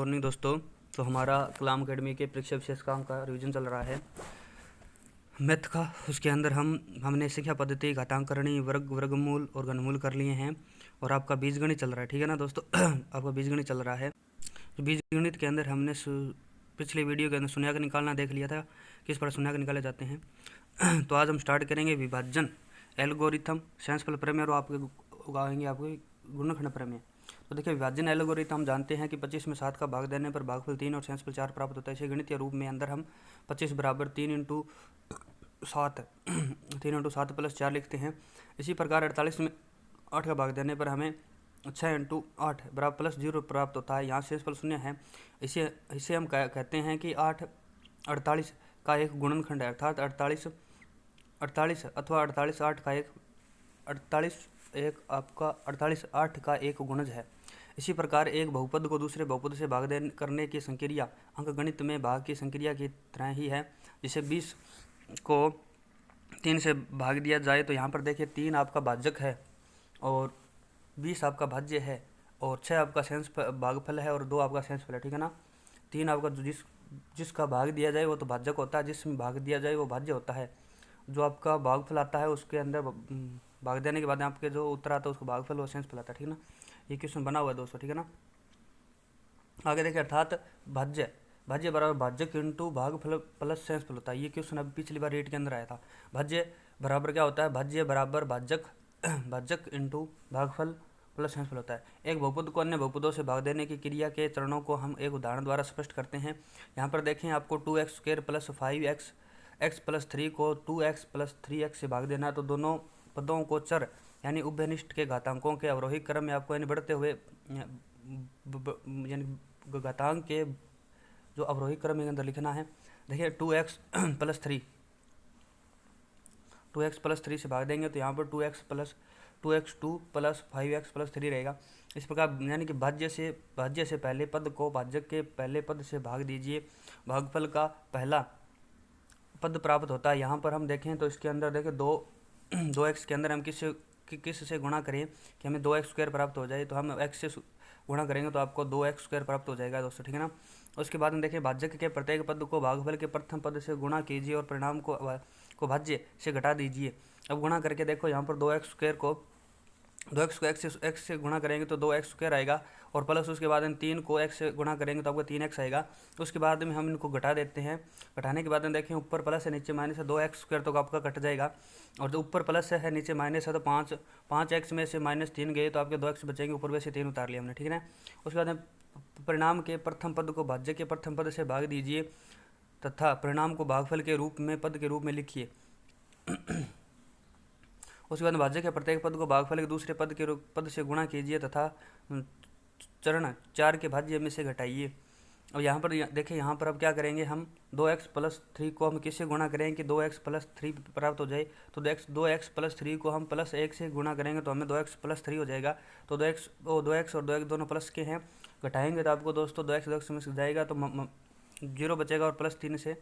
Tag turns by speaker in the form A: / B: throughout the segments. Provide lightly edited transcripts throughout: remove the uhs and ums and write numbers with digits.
A: Morning दोस्तों। तो हमारा कलाम अकेडमी के परीक्षा विशेष काम का रिवीजन चल रहा है मैथ का। उसके अंदर हमने संख्या पद्धति, घातांकरणी, वर्गमूल और घनमूल कर लिए हैं। और आपका बीजगणित चल रहा है, ठीक है ना दोस्तों। आपका बीजगणित चल रहा है। तो बीजगणित के अंदर हमने पिछले वीडियो के अंदर शून्यक निकालना देख लिया था, किस प्रकार शून्यक निकाले जाते हैं। तो आज हम स्टार्ट करेंगे विभाजन एल्गोरिथम, सेंसफल प्रमेय और आपके आएंगे आपके गुणनखंड प्रमेय। तो देखिए, विभाजन एल्गोरिथम हम जानते हैं कि 25 में 7 का भाग देने पर भागफल 3 और सेंसफल 4 प्राप्त होता है। इसे गणितीय रूप में अंदर हम 25 बराबर 3 इंटू 7 3 इंटू 7 प्लस 4 लिखते हैं। इसी प्रकार 48 में 8 का भाग देने पर हमें 6 इंटू 8 बराबर प्लस 0 प्राप्त होता है। यहाँ सेंसफल शून्य है। इसे हम कहते हैं कि 8 48 का एक गुणनखंड है, अर्थात 48 अथवा 48 8 का एक 48 8 का एक गुणज है। इसी प्रकार एक बहुपद को दूसरे बहुपद से भाग करने की संक्रिया अंकगणित में भाग की संक्रिया की तरह ही है। जैसे 20 को 3 से भाग दिया जाए तो यहाँ पर देखिए 3 आपका भाजक है और 20 आपका भाज्य है और 6 आपका शेष भागफल है और 2 आपका शेषफल है, ठीक है ना। 3 आपका जिसका भाग दिया जाए वो तो भाजक होता है, जिसमें भाग दिया जाए वो भाज्य होता है। जो आपका भागफल आता है उसके अंदर भाग देने के बाद आपके जो उत्तर आता है उसको भागफल और शेषफल आता है, ठीक है ना। ये क्वेश्चन बना हुआ है दोस्तों, ठीक है ना। आगे देखिए, अर्थात भाज्य बराबर भाजक इंटू भागफल प्लस शेषफल होता है। ये क्वेश्चन अभी पिछली बार रेट के अंदर आया था। भाज्य बराबर क्या होता है? भाज्य बराबर भाजक इंटू भागफल प्लस शेषफल होता है। एक बहुपद को अन्य बहुपदों से भाग देने की क्रिया के चरणों को हम एक उदाहरण द्वारा स्पष्ट करते हैं। यहाँ पर देखें, आपको 2x² प्लस 5x प्लस 3 को 2x प्लस 3x से भाग देना है। तो दोनों पदों को चर यानी उभयनिष्ठ के घातांकों के अवरोही क्रम में आपको यानी बढ़ते हुए यानी घातांक के जो अवरोही क्रम के अंदर लिखना है। देखिए 2x प्लस 3 से भाग देंगे तो यहाँ पर 2x2 प्लस 5x प्लस 3 रहेगा। इस प्रकार यानी कि भाज्य से पहले पद को भाजक के पहले पद से भाग दीजिए, भागफल का पहला पद प्राप्त होता है। यहाँ पर हम देखें तो इसके अंदर देखें 2x के अंदर हम किस से गुणा करें कि हमें 2x² प्राप्त हो जाए। तो हम x से गुणा करेंगे तो आपको 2x² प्राप्त हो जाएगा दोस्तों, ठीक है ना। उसके बाद हम देखें, भाजक के प्रत्येक पद को भागफल के प्रथम पद से गुणा कीजिए और परिणाम को भाज्य से घटा दीजिए। अब गुणा करके देखो, यहाँ पर 2x² को x से गुणा करेंगे तो 2x² आएगा और प्लस उसके बाद हम 3 को x से गुणा करेंगे तो आपको 3x आएगा। उसके बाद में हम इनको घटा देते हैं। घटाने के बाद में देखें, ऊपर प्लस है नीचे माइनस है, 2x² तो आपका कट जाएगा और जो ऊपर प्लस है नीचे माइनस है तो 5x में से -3 गए तो आपके 2x बचेंगे, ऊपर वैसे 3 उतार लिया हमने, ठीक है ना। उसके बाद परिणाम के प्रथम पद को भाज्य के प्रथम पद से भाग दीजिए तथा परिणाम को भागफल के रूप में पद के रूप में लिखिए। उसके बाद भाज्य के प्रत्येक पद को भागफल के दूसरे पद से गुणा कीजिए तथा चरण 4 के भाज्य में से घटाइए। और यहाँ पर देखिए, यहाँ पर अब क्या करेंगे, हम 2x प्लस 3 को हम किससे गुणा करेंगे कि 2x प्लस 3 प्राप्त हो जाए। तो 2x प्लस 3 को हम प्लस 1 से गुणा करेंगे तो हमें 2x प्लस 3 हो जाएगा। तो 2x और 2x दोनों प्लस के हैं, घटाएंगे तो आपको दोस्तों 2x में से जाएगा तो 0 बचेगा और प्लस 3 से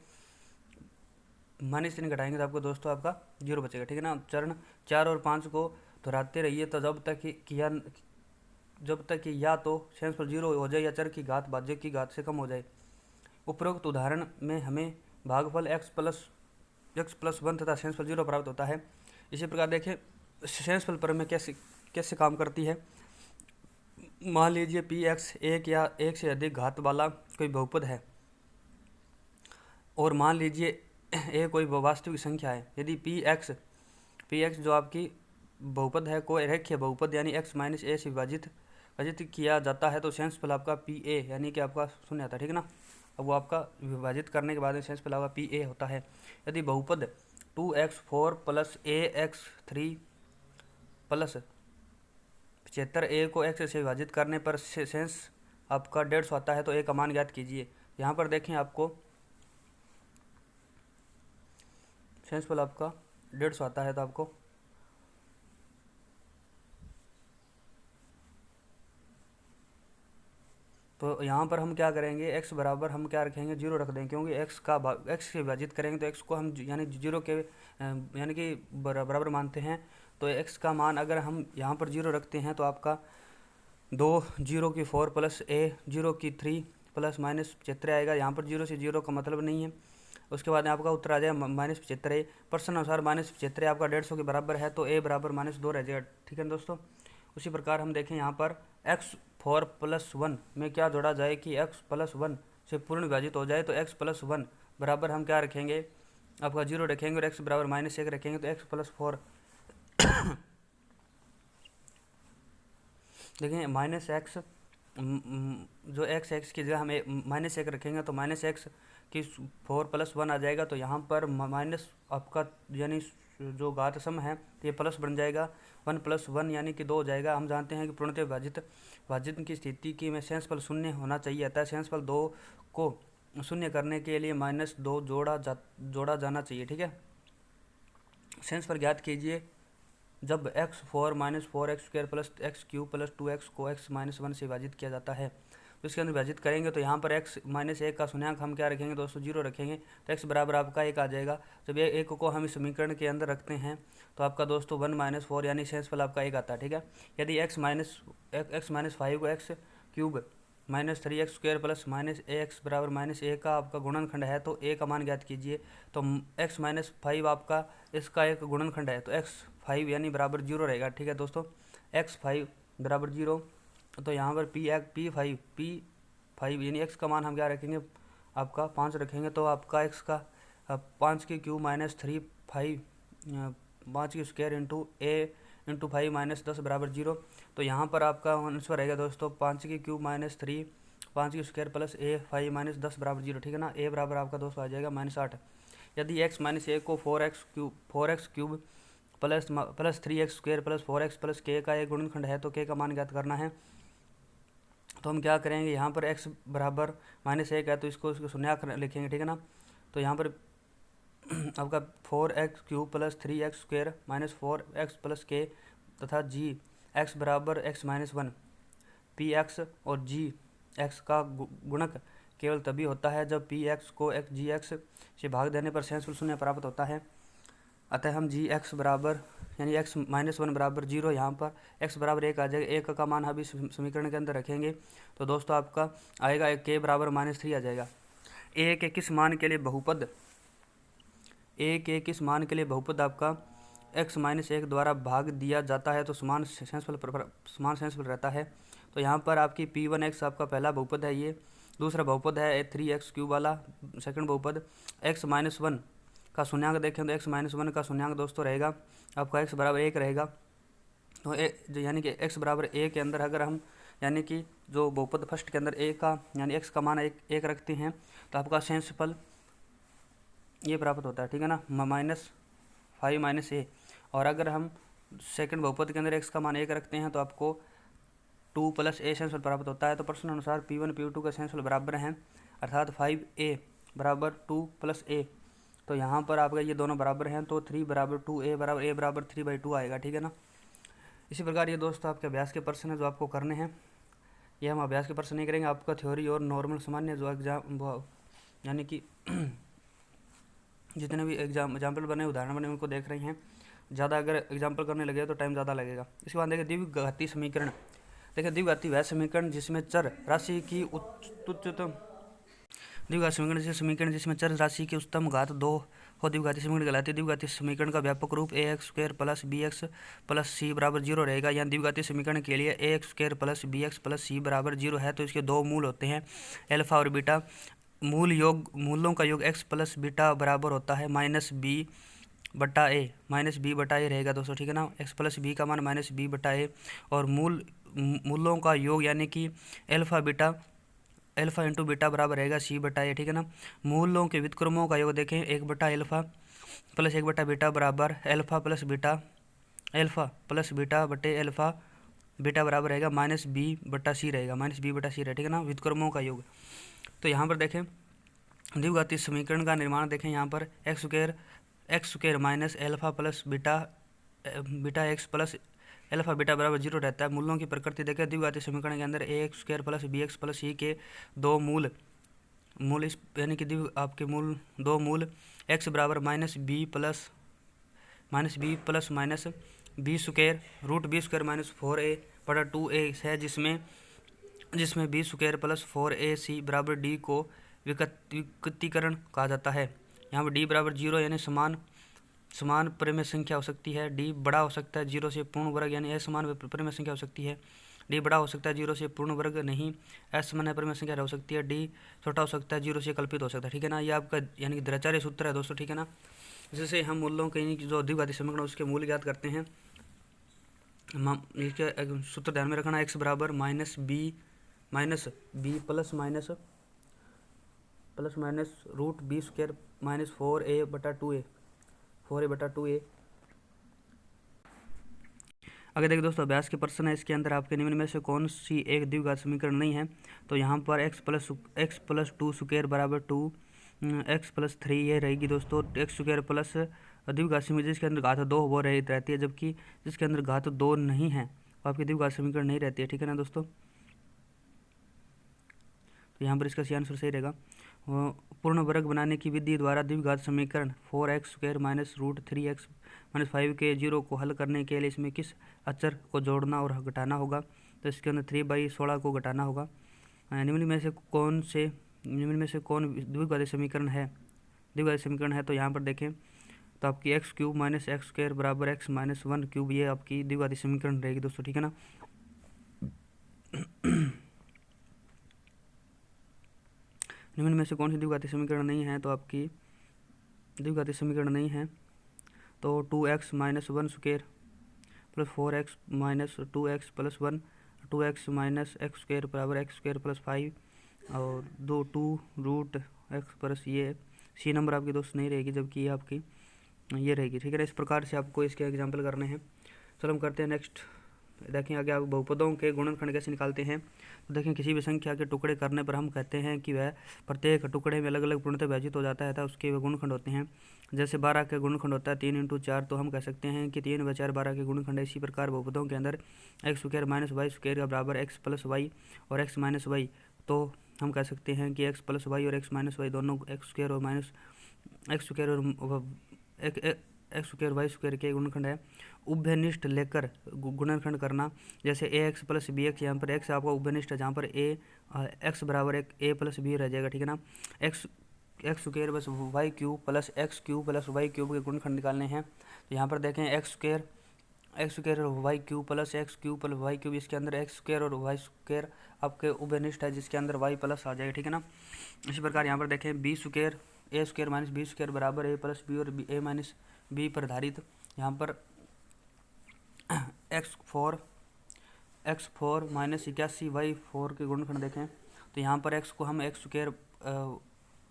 A: -3 घटाएंगे तो आपको दोस्तों आपका 0 बचेगा, ठीक है ना। चरण 4 और 5 को दोहराते रहिए तो जब तक कि या तो शेषफल 0 हो जाए या चर की घात भाज्य की घात से कम हो जाए। उपरोक्त उदाहरण में हमें भागफल x प्लस 1 तथा शेषफल 0 प्राप्त होता है। इसी प्रकार देखें, शेषफल प्रमेय कैसे काम करती है। मान लीजिए px 1 या 1 से अधिक घात वाला कोई बहुपद है और मान लीजिए a कोई वास्तविक संख्या है। यदि px जो आपकी बहुपद है को रेखीय बहुपद यानी x माइनस a से विभाजित किया जाता है तो शेषफल आपका pa यानी कि आपका 0 आता है, ठीक है ना। अब वो आपका विभाजित करने के बाद शेषफल आपका pa होता है। यदि बहुपद 2x4 plus ax3 plus 75a को x से विभाजित करने पर शेष आपका 150 आता है तो a का मान ज्ञात कीजिए। यहाँ पर देखें, आपको शेषफल आपका 150 आता है तो आपको तो यहाँ पर हम क्या करेंगे, x बराबर हम क्या रखेंगे 0 रख देंगे, क्योंकि x से विभाजित करेंगे तो x को हम यानी 0 के यानी कि बराबर मानते हैं। तो x का मान अगर हम यहाँ पर 0 रखते हैं तो आपका 2 0 की 4 प्लस a 0 की 3 प्लस माइनस 75 आएगा। यहाँ पर 0 से 0 का मतलब नहीं है। उसके बाद आपका उत्तर आ जाएगा -75। प्रश्न अनुसार -75 आपका 150 के बराबर है, तो a बराबर -2 रह जाएगा। ठीक है दोस्तों। उसी प्रकार हम देखें यहाँ पर x4+1 में क्या जोड़ा जाए कि x+1 से पूर्ण विभाजित हो जाए, तो x+1 बराबर हम क्या रखेंगे, आपका 0 रखेंगे और x बराबर -1 रखेंगे, तो x+4 देखें -x जो x की जगह हम -1 रखेंगे तो -x की 4+1 आ जाएगा। तो यहाँ पर माइनस आपका यानी जो घात सम है तो ये प्लस बन जाएगा, 1+1 यानी कि 2 हो जाएगा। हम जानते हैं कि पूर्णतः विभाजित की स्थिति की में शेषफल शून्य होना चाहिए, अतः शेषफल 2 को शून्य करने के लिए -2 जोड़ा जाना चाहिए। ठीक है। शेषफल ज्ञात कीजिए जब x4 -4x² plus x³ plus 2x को x-1 से विभाजित किया जाता है। तो इसके अंदर विभाजित करेंगे तो यहाँ पर x-1 का शून्यांक हम क्या रखेंगे दोस्तों, 0 रखेंगे, तो x बराबर आपका 1 आ जाएगा। जब ये 1 को हम इस समीकरण के अंदर रखते हैं तो आपका दोस्तों 1 - 4 यानी शेषफल आपका 1 आता है। ठीक है। यदि x-5 को x³ -3x² प्लस -ax बराबर -1 का आपका गुणनखंड है, तो a का मान ज्ञात कीजिए। तो x-5 आपका इसका एक गुणनखंड है, तो x5 यानी बराबर 0 रहेगा। ठीक है दोस्तों। x5 बराबर 0, तो यहाँ पर p5 यानी x का मान हम क्या रखेंगे, आपका 5 रखेंगे, तो आपका x का 5 की क्यूब -3 5 5 की स्क्वायर इंटू a इंटू 5 - 10 बराबर 0। तो यहाँ पर आपका आंसर रहेगा दोस्तों 5 की क्यूब -3 5 की स्क्वायर प्लस a 5 - 10 बराबर 0। ठीक है ना। a बराबर आपका दोस्तों आ जाएगा -8। यदि x - 1 को 4x³ plus 3x² plus 4x plus k का एक गुणनखंड है, तो k का मान ज्ञात करना है। तो हम क्या करेंगे, यहाँ पर x बराबर -1 है तो इसको शून्यांक लिखेंगे। ठीक है ना। तो यहाँ पर आपका 4x³ plus 3x² minus 4x plus k तथा g x बराबर x-1 px और gx का गुणक केवल तभी होता है जब px को gx से भाग देने पर शेषफल शून्य प्राप्त होता है। अतः हम gx बराबर यानी x-1 बराबर 0, यहाँ पर x बराबर 1 आ जाएगा। 1 का मान अभी समीकरण के अंदर रखेंगे तो दोस्तों आपका आएगा k बराबर -3 आ जाएगा। a के किस मान के लिए बहुपद आपका x-1 द्वारा भाग दिया जाता है तो समान शेषफल रहता है। तो यहाँ पर आपकी p1x आपका पहला बहुपद है, ये दूसरा बहुपद है 3x³ वाला सेकंड बहुपद। x-1 का शून्यांक देखें तो x-1 का शून्यांक दोस्तों रहेगा आपका x बराबर 1 रहेगा। तो यानी कि x बराबर 1 के अंदर अगर हम यानी कि जो बहुपद फर्स्ट के अंदर a का यानी x का मान 1 रखते हैं तो आपका शेषफल ये प्राप्त होता है। ठीक है ना, -5 - a। और अगर हम सेकंड बहुपद के अंदर x का मान 1 रखते हैं तो आपको 2 + a शेषफल प्राप्त होता है। तो प्रश्न अनुसार p1 p2 का शेषफल बराबर हैं, अर्थात 5a बराबर 2 + a। तो यहाँ पर आपका ये दोनों बराबर हैं, तो 3 बराबर 2 a बराबर 3/2 आएगा। ठीक है ना। इसी प्रकार ये दोस्तों आपके अभ्यास के प्रश्न है जो आपको करने हैं। ये हम अभ्यास के प्रश्न नहीं करेंगे, आपका थ्योरी और नॉर्मल सामान्य जो एग्जाम यानी कि जितने भी एग्जाम्पल बने उदाहरण बने उनको देख रहे हैं। ज़्यादा अगर एग्जाम्पल करने लगे तो टाइम ज़्यादा लगेगा। इसके बाद देखिए द्विघाती समीकरण। देखिए द्विघाती वह समीकरण जिसमें चर राशि की द्विघाती समीकरण जिसमें चर राशि की उच्चतम घात 2 हो द्विघाती समीकरण कहलाती है। द्विघाती समीकरण का व्यापक रूप ax² plus bx plus c बराबर 0 रहेगा। यहाँ द्विघाती समीकरण के लिए ax² plus bx plus c बराबर 0 है तो इसके दो मूल होते हैं अल्फा और बीटा। मूलों का योग x प्लस बीटा बराबर होता है -b बटा a रहेगा दोस्तों। ठीक है ना। x प्लस b का मान -b बटा a और मूलों का योग यानी कि अल्फा इंटू बीटा बराबर रहेगा c बटा a। ठीक है ना। मूलों के व्युत्क्रमों का योग देखें 1 बटा अल्फा प्लस 1 बटा बीटा बराबर अल्फा प्लस बीटा बटे अल्फा बीटा बराबर रहेगा -b बटा c रहेगा, -b बटा c रहेगा। ठीक है ना। व्युत्क्रमों का योग। तो यहाँ पर देखें द्विघाती समीकरण का निर्माण देखें, यहाँ पर x² minus alpha plus beta x plus alpha beta बराबर 0 रहता है। मूलों की प्रकृति देखें द्विघाती समीकरण के अंदर ax² plus bx plus c के दो मूल इस यानी कि आपके दो मूल x बराबर -b plus b² root b² -4a बटा 2a है, जिसमें जिसमें बी स्क्वायर प्लस 4ac बराबर डी को विकतीकरण कहा जाता है। यहाँ पर डी बराबर 0 यानी समान परिमेय संख्या हो सकती है। डी बड़ा हो सकता है 0 से पूर्ण वर्ग यानी असमान परिमेय संख्या हो सकती है। डी बड़ा हो सकता है 0 से पूर्ण वर्ग नहीं असमान परिमेय संख्या हो सकती है। डी छोटा हो सकता है 0 से कल्पित हो सकता है। ठीक है ना, ये आपका यानी कि द्विचार्य सूत्र है दोस्तों। ठीक है ना, जिससे हम मूल्यों के जो द्विघाती समीकरण उसके मूल्य ज्ञात करते हैं। इसके सूत्र ध्यान में रखना, x बराबर minus B plus minus root B square minus 4a/2a। अगर देखिए दोस्तों, अभ्यास के प्रश्न है, इसके अंदर आपके निम्न में से कौन सी एक द्विघात समीकरण नहीं है। तो यहाँ पर x+2 स्क्वायर बराबर 2 x+3 ये रहेगी दोस्तों। एक्स स्क्वायर प्लस द्विघात समीकरण जिसके अंदर घात 2 वो रहती है, जबकि जिसके अंदर घात 2 नहीं है वो आपकी द्विघात समीकरण नहीं रहती है। ठीक है ना दोस्तों, तो यहाँ पर इसका सही आंसर सही रहेगा। पूर्ण वर्ग बनाने की विधि द्वारा द्विघात समीकरण 4x² minus root 3x minus 5 के 0 को हल करने के लिए इसमें किस अचर को जोड़ना और घटाना होगा। तो इसके अंदर 3/16 को घटाना होगा। निम्न में से कौन द्विघाती समीकरण है। तो यहाँ पर देखें तो आपकी x³ माइनस x² बराबर x माइनस 1³ ये आपकी द्विघाती समीकरण रहेगी दोस्तों। ठीक है ना, निम्न में से कौन सी द्विघाती समीकरण नहीं है। तो आपकी द्विघाती समीकरण नहीं है तो 2x minus 1 square plus 4x minus 2x plus 1 2x minus x square बराबर x स्क्वायर प्लस 5 और 2 रूट x प्लस ये सी नंबर आपकी दोस्त नहीं रहेगी, जबकि ये आपकी ये रहेगी। ठीक है ना, इस प्रकार से आपको इसके एग्जाम्पल करने हैं। चलो हम करते हैं नेक्स्ट। देखें आगे आप बहुपदों के गुणनखंड कैसे निकालते हैं। तो देखें किसी भी संख्या के टुकड़े करने पर हम कहते हैं कि वह प्रत्येक टुकड़े में अलग अलग पूर्णतः विभाजित हो जाता है था उसके वे गुणनखंड होते हैं। जैसे 12 के गुणनखंड होता है 3 × 4, तो हम कह सकते हैं कि 3/4 12 के गुणनखंड है। इसी प्रकार बहुपदों के अंदर X square minus Y square का बराबर एक्स प्लस वाई और एक्स माइनस वाई, तो हम कह सकते हैं कि एक्स प्लस वाई और एक्स माइनस वाई दोनों एक्स स्क्वायर और माइनस एक्स स्क्वायर और एक्स स्क्वायर वाई स्क्वायर के गुणनखंड है। उभयनिष्ठ लेकर गुणनखंड करना, जैसे A X plus B X, यहाँ पर एक्स आपका उभयनिष्ठ है जहाँ पर ए एक्स बराबर एक ए प्लस बी रह जाएगा। ठीक है ना, X square plus Y cube plus X cube plus Y cube के गुणनखंड निकालने हैं। तो यहाँ पर देखें एक्स स्क्वायर और Y cube plus X cube plus Y cube, इसके अंदर एक्स स्क्वायर और वाई स्क्वायर आपके उभयनिष्ठ है जिसके अंदर वाई प्लस आ जाएगा। ठीक है ना, इसी प्रकार यहाँ पर देखें बी स्क्वायर ए स्क्वायर माइनस बी स्क्वायर बराबर ए प्लस बी और ए माइनस बी पर आधारित यहाँ पर x4 माइनस 81 y4 के गुणनखंड देखें। तो यहाँ पर x को हम एक्स स्क्वायर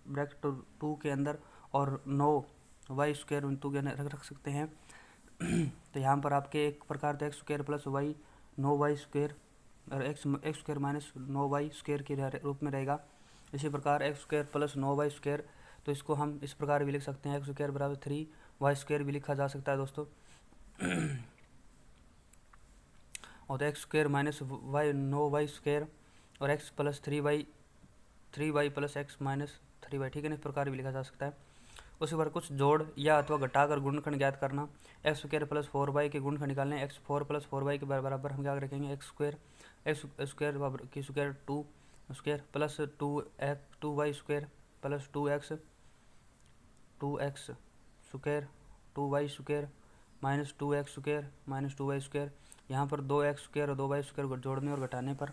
A: ब्रैकेट 2 के अंदर और 9 वाई स्क्वायर 2 के अंदर रख सकते हैं। तो यहाँ पर आपके एक प्रकार तो X square plus Y 9 Y square और X square minus 9 Y square के रूप में रहेगा। इसी प्रकार X square plus 9 Y square, तो इसको हम इस प्रकार भी लिख सकते हैं, एक्स स्क्वायर बराबर 3 वाई स्क्वायर भी लिखा जा सकता है दोस्तों। और तो X square minus Y 9 Y square और X plus 3 Y plus X minus 3 Y. ठीक है ना, इस प्रकार भी लिखा जा सकता है। उसी पर कुछ जोड़ या अथवा घटाकर गुणनखंड ज्ञात करना। एक्स स्क्वायर प्लस 4y के गुणनखंड निकालने। एक्स 4 प्लस 4y के बराबर हम क्या रखेंगे, एक्स स्क्वायर की square 2 square plus 2y square plus 2x square 2y square minus 2x square minus 2y square. यहाँ पर 2x स्क्वायर और 2y स्क्वायर जोड़ने और घटाने पर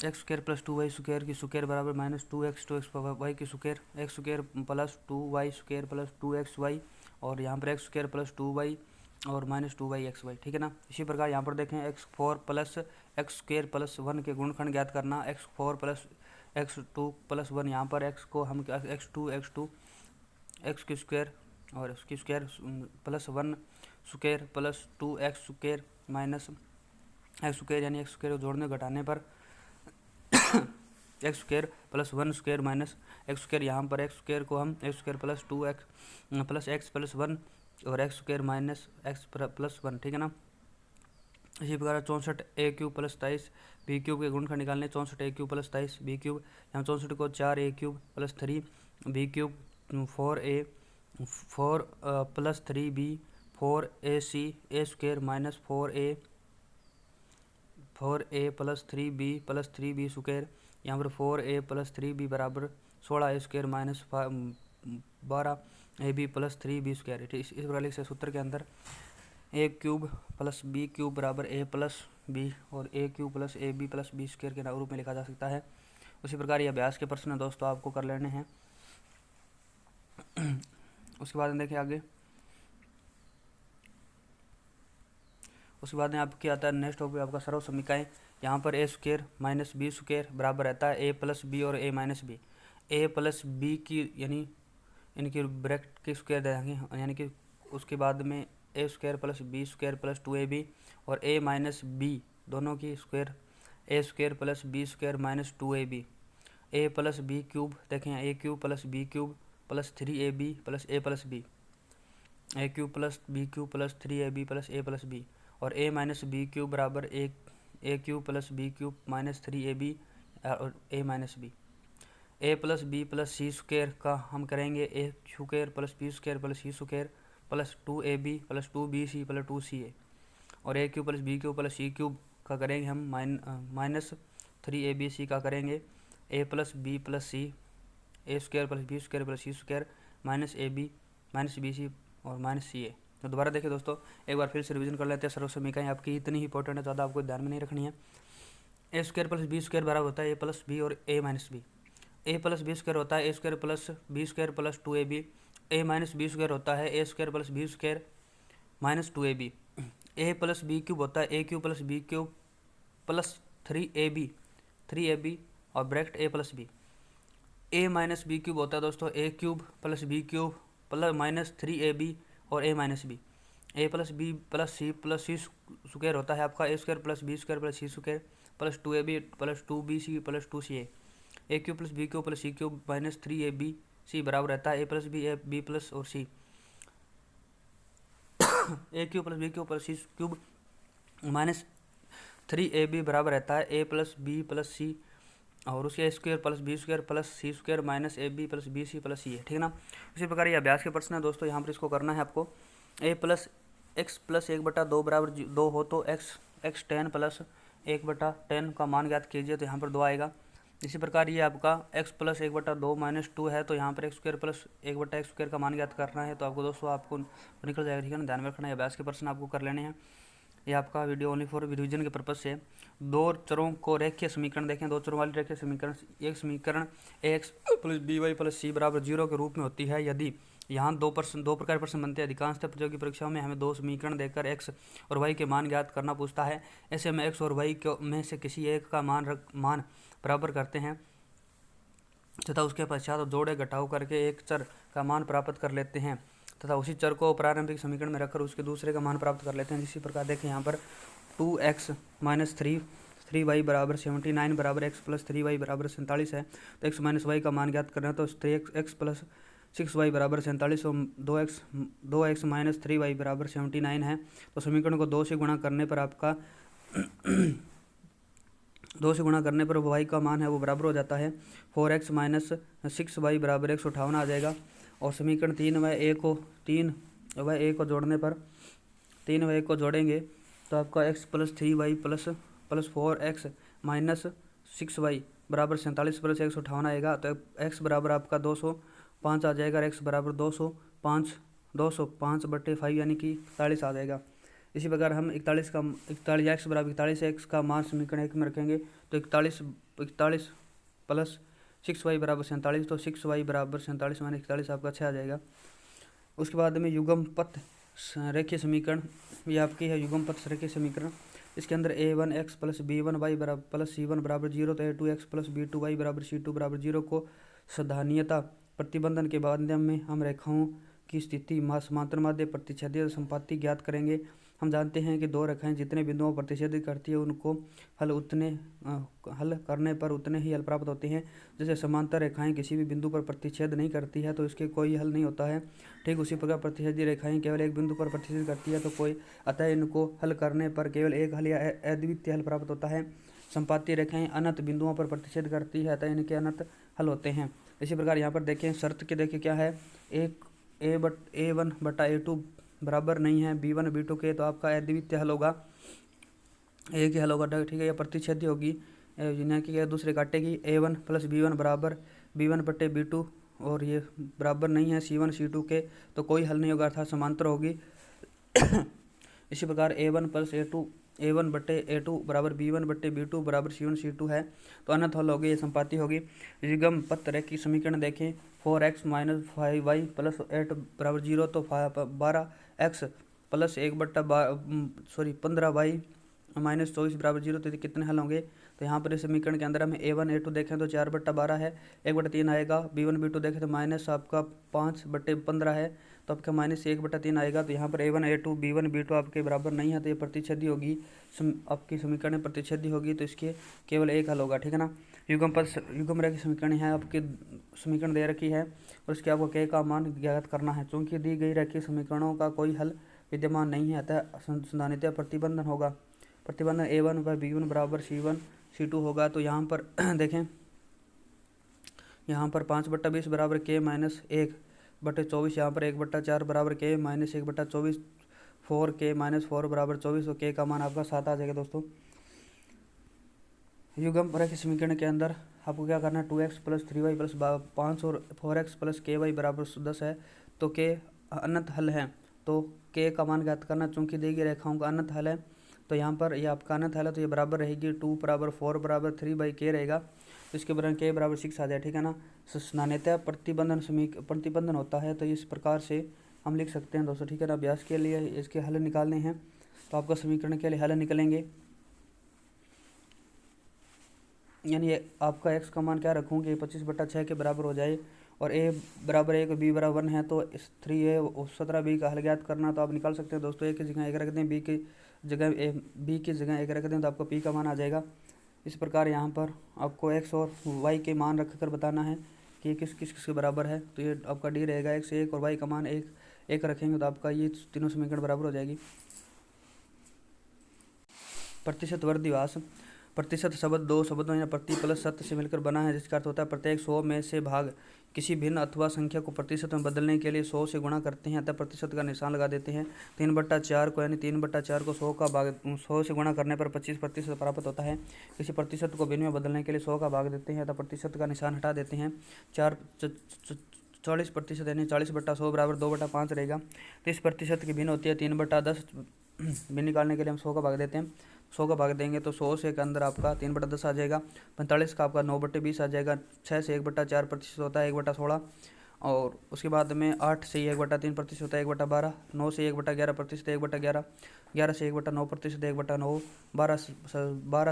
A: x square plus 2y square की स्क्वायर बराबर माइनस 2x वाई की square, x square plus 2y square plus 2xy और यहाँ पर एक्स स्क्वायर प्लस 2y और माइनस 2yxy। ठीक है ना, इसी प्रकार यहाँ पर देखें x4 plus x square plus 1 के गुणनखंड ज्ञात करना। x4 प्लस x2 प्लस 1, यहाँ पर x को हम x2 एक्स की स्क्वायर और उसकी square plus 1 square plus 2x square minus X square यानी एक्स स्क्वायर जोड़ने घटाने पर x square plus 1 square minus X square, यहाँ पर एक्स स्क्वायर को हम x square plus 2x plus x plus 1 और X square minus x plus 1। ठीक है ना, इसी प्रकार 64a³ प्लस 23 b³ के गुणनखंड निकालने। 64a³ प्लस 23 b³ यहाँ 64 को 4a³ plus 3 b³ 4 plus 3b 4ac a square minus 4a 4a+3b+3b²। यहाँ पर 4a+3b बराबर 16a² माइनस 12ab+3b²। इस प्रकार लिख सकते सूत्र के अंदर a³ + b³ बराबर a+b और a³ + ab + b² के रूप में लिखा जा सकता है। उसी प्रकार ये अभ्यास के प्रश्न दोस्तों आपको कर लेने हैं। उसके बाद देखिए आगे, उसके बाद में आपके आता है नेक्स्ट टॉपिक आपका सर्व समीकरण। यहाँ पर a² - b² बराबर रहता है a + b और a - b। a + b की यानी इनकी ब्रैकेट के स्क्वायर देंगे, यानी कि उसके बाद में a² + b² + 2ab और a - b दोनों की square a² + b² - 2ab। a + b³ देखें a³ + b³ + 3ab + a + b, a³ + b³ + 3ab + a + b और a - b³ बराबर a³ + b³ - 3ab और a - b। a + b + c² का हम करेंगे a² + b² + c² + 2ab + 2bc + 2ca और a³ + b³ + c³ का करेंगे हम -3abc का करेंगे a + b + c a² + b² + c² -ab -bc और -ca। तो दोबारा देखिए दोस्तों, एक बार फिर से रिवीजन कर लेते हैं। सर्व समीकरण आपकी इतनी ही इंपॉर्टेंट है, ज़्यादा आपको ध्यान में नहीं रखनी है। a² + b² बराबर होता है a + b और a - b। a + b² होता है a² + b² + 2ab। a - b² होता है a² + b² - 2ab। a + b³ होता है a³ + b³ + 3ab और bracket a + b। a - b³ होता है दोस्तों a³ + b³ + -3ab और a - b। a + b + c + c² होता है आपका a² + b² + c² + 2ab + 2bc + 2ca। a³ + b³ + c³ -3abc बराबर रहता है a + b और c। a³ + b³ + c³ -3ab बराबर रहता है a + b + c और उसके a² + b² + c² -ab + bc + ca, ठीक है ना। इसी प्रकार ये अभ्यास के प्रश्न है दोस्तों। यहाँ पर इसको करना है आपको a + x + 1/2 बराबर 2 हो तो x tan + 1/10 का मान ज्ञात कीजिए, तो यहाँ पर 2 आएगा। इसी प्रकार ये आपका x + 1/2 - 2 है, तो यहाँ पर x² + 1/x² का मान ज्ञात करना है, तो आपको दोस्तों आपको निकल जाएगा, ठीक है ना। ध्यान में रखना है, अभ्यास के प्रश्न आपको कर लेने हैं। ये आपका वीडियो ओनली फॉर रिवीजन के पर्पज से। दो चरों को रेखीय समीकरण देखें, दो चरों वाली रेखीय समीकरण। एक समीकरण ax + by + c बराबर 0 के रूप में होती है यदि यहाँ दो प्रकार प्रश्न बनते हैं। अधिकांशतः प्रतियोगी परीक्षाओं में हमें दो समीकरण देकर x और y के मान ज्ञात करना पूछता है। ऐसे में x और y में से किसी एक का मान बराबर करते हैं तथा उसके पश्चात जोड़े घटाव करके एक चर का मान प्राप्त कर लेते हैं तथा उसी चर को प्रारंभिक समीकरण में रखकर उसके दूसरे का मान प्राप्त कर लेते हैं। इसी प्रकार देखें यहाँ पर 2x - 3y बराबर 79 बराबर x + 3y बराबर 47 है। तो x - y का मान ज्ञात करना है, तो 3x + 6y बराबर 47 और 2x - 3y बराबर 79 है। तो समीकरण को 2 से गुणा करने पर आपका 2 से गुणा करने पर y का मान है वो बराबर हो जाता है 4x - 6y बराबर 158 आ जाएगा। और समीकरण 3 व 1 को जोड़ने पर 3 व 1 को जोड़ेंगे तो आपका x + 3y + 4x - 6y बराबर 47 + 158 आएगा। तो x बराबर आपका 205 आ जाएगा और x बराबर 205/5 यानी कि 41 आ जाएगा। इसी प्रकार हम 41 x बराबर 41 x का मान समीकरण 1 में रखेंगे तो 41 + 6y बराबर 47, तो 6y बराबर 47 - 41 आपका 6 आ जाएगा। उसके बाद में युगमपथ रेखीय समीकरण, ये आपकी है युगमपथ रेखीय समीकरण। इसके अंदर a1x + b1y बराबर c1 बराबर 0, तो a2x + b2y बराबर c2 बराबर 0 को साधारणीयता प्रतिबंधन के माध्यम में हम रेखाओं की स्थिति समांतर माध्य प्रतिच्छेदी संपाति ज्ञात करेंगे। हम जानते हैं कि दो रेखाएं जितने बिंदुओं पर प्रतिच्छेदित करती है उनको हल करने पर उतने ही हल प्राप्त होते हैं। जैसे समांतर रेखाएं किसी भी बिंदु पर प्रतिच्छेद नहीं करती है तो इसके कोई हल नहीं होता है, ठीक उसी प्रकार प्रतिच्छेदी रेखाएं केवल एक बिंदु पर प्रतिच्छेद करती है तो कोई अतः इनको हल करने पर केवल एक हल या अद्वितीय हल प्राप्त होता है। संपाती रेखाएं अनंत बिंदुओं पर प्रतिच्छेद करती है अतः इनके अनंत हल होते हैं। इसी प्रकार यहाँ पर देखें शर्त के देखिए क्या है, a1/a2 बराबर नहीं है b1 b2 के, तो आपका अद्वितीय हल होगा एक ही हल होगा, ठीक है। यह प्रतिच्छेदी होगी, यानी कि यह दूसरे काटेगी। A1 प्लस B1 बराबर B1 बटे B2, और ये बराबर नहीं है C1 C2 के, तो कोई हल नहीं होगा, अर्थात समांतर होगी। इसी प्रकार A1 प्लस A1 बटे A2 बराबर B1 बटे B2 बराबर C1 C2 है, तो अनंत हल होगी, ये संपाती होगी। युग्म पथ रेखी समीकरण देखें, 4x माइनस 5y प्लस 8 बराबर 0, तो 12x प्लस 15y माइनस 24 बराबर 0, तो कितने हल होंगे? तो यहाँ पर इस समीकरण के अंदर हमें A1 A2 देखें तो 4/12 है, 1/3 आएगा। B1 B2 देखें तो माइनस आपका 5/15 है, तो आपका माइनस 1/3 आएगा। तो यहाँ पर A1 A2 B1 B2 आपके बराबर नहीं है, तो ये प्रतिच्छेदी होगी, आपकी समीकरण प्रतिच्छेदी होगी, तो इसके केवल एक हल होगा, ठीक है ना। युग्म रेखा समीकरण है, आपकी समीकरण दे रखी है, और उसके आपको k का मान ज्ञात करना है। चूंकि दी गई रेखीय समीकरणों का कोई हल विद्यमान नहीं है, अतः संधानित्र प्रतिबंधन होगा। प्रतिबंधन A1 बाई B1 बराबर C1 C2 होगा। तो यहाँ पर देखें, यहाँ पर 5/20 बराबर k माइनस 1/24, यहाँ पर 1/4 बराबर k माइनस 1/24, 4k माइनस 4 बराबर 24, तो k का मान आपका 7 आ जाएगा दोस्तों। युग्म रेखा समीकरण के अंदर आपको क्या करना है, 2x प्लस 3y प्लस 5 और 4x प्लस ky बराबर 10 है, तो k अनंत हल है, तो k का मान ज्ञात करना। चूंकि दी गई रेखाओं का अनंत हल है, तो यहाँ पर ये आपका अनंत हल है, तो ये बराबर रहेगी 2 बराबर 4 बराबर 3/k रहेगा, तो इसके बराबर k बराबर 6 आ जाए, ठीक है ना। सामान्यतः प्रतिबंधन होता है, तो इस प्रकार से हम लिख सकते हैं दोस्तों, ठीक है ना। अभ्यास के लिए इसके हल निकालने हैं, तो आपका समीकरण के लिए हल निकलेंगे, यानी आपका x का मान क्या रखूँगे, 25/6 के बराबर हो जाए, और a बराबर 1 और b बराबर 1 है, तो इस 3a और 17b का हल ज्ञात करना, तो आप निकाल सकते हैं दोस्तों। a की जगह 1 रख दें, b की जगह 1 रख दें, तो आपका p का मान आ जाएगा। इस प्रकार यहाँ पर आपको x और y के मान रख कर बताना है कि ये किस के बराबर है, तो ये आपका d रहेगा, x 1 और y का मान 1 रखेंगे, तो आपका ये तीनों समीकरण बराबर हो जाएगी। प्रतिशत वर्धिवास। प्रतिशत शब्द दो शब्दों या प्रति प्लस सत्य से मिलकर बना है, जिसका अर्थ होता है प्रत्येक 100 में से भाग किसी भिन्न अथवा संख्या को प्रतिशत में बदलने के लिए 100 से गुणा करते हैं, अतः प्रतिशत का निशान लगा देते हैं। 3/4 को, यानी 3/4 को 100 से गुणा करने पर 25% प्राप्त होता है। किसी प्रतिशत को भिन्न में बदलने के लिए 100 का भाग देते हैं, अतः प्रतिशत का निशान हटा देते हैं। 40% यानी 40/100 बराबर 2/5 रहेगा। 30% की भिन्न होती है 3/10, भिन्न निकालने के लिए हम 100 का भाग देते हैं। 100 का भाग देंगे तो 100 से के अंदर आपका 3/10 आ जाएगा। 45 का आपका 9/20 आ जाएगा। 6 से 1/4% होता है 1/16, और उसके बाद में 8 से 1/3% होता है 1/12, 9 से 1/11% 1/11, 11 से 1/9% 1/9, 12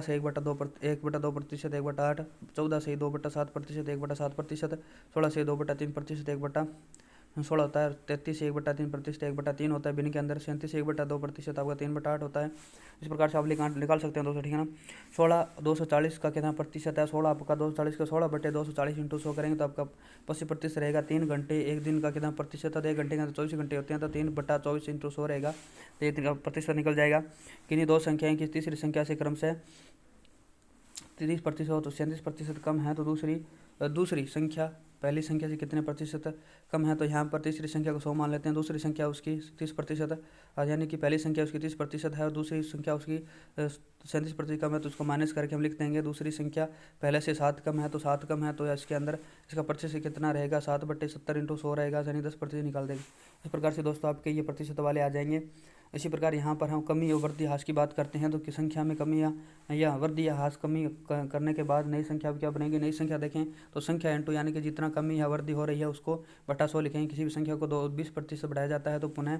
A: से 1/2% 1/8, 14 से 2/7% 1/7%, 16 से 2/3% 1/16 होता है। 33 से 1/3% 1/3 होता है। भिन्न के अंदर 37 से 1/2% आपका 3/8 होता है। इस प्रकार से आप निकाल सकते हैं दोस्तों, ठीक है ना। 16 240 का कितना प्रतिशत है, 16 आपका 240 का 16/240 इंटू 100 करेंगे तो आपका 25% रहेगा। 3 घंटे एक दिन का कितना प्रतिशत है, 1 घंटे के अंदर 24 घंटे होते हैं, तो 3/24 इंटू 100 रहेगा, तो ये प्रतिशत निकल जाएगा। किन्हीं दो संख्याएं की तीसरी संख्या से क्रम से 30% हो तो 37% कम है, तो दूसरी संख्या पहली संख्या से कितने प्रतिशत कम है, तो यहाँ पर तीसरी संख्या को 100 मान लेते हैं, दूसरी संख्या उसकी 30%, यानी कि पहली संख्या उसकी 30% है और दूसरी संख्या उसकी 37% कम है, तो उसको माइनस करके हम लिख देंगे। दूसरी संख्या पहले से 7 कम है, तो 7 कम है, तो इसके अंदर इसका प्रतिशत कितना रहेगा, 7/70 इंटू 100 रहेगा, यानी 10% निकाल देंगे। इस प्रकार से दोस्तों आपके ये प्रतिशत वाले आ जाएंगे। इसी प्रकार यहाँ पर हम कमी और वृद्धि ह्रास की बात करते हैं, तो किस संख्या में कमी या वृद्धि या ह्रास कमी करने के बाद नई संख्या क्या बनेगी। नई संख्या देखें तो संख्या इंटू, यानी कि जितना कमी या वृद्धि हो रही है उसको बटा 100 लिखेंगे। किसी भी संख्या को 20% बढ़ाया जाता है तो पुनः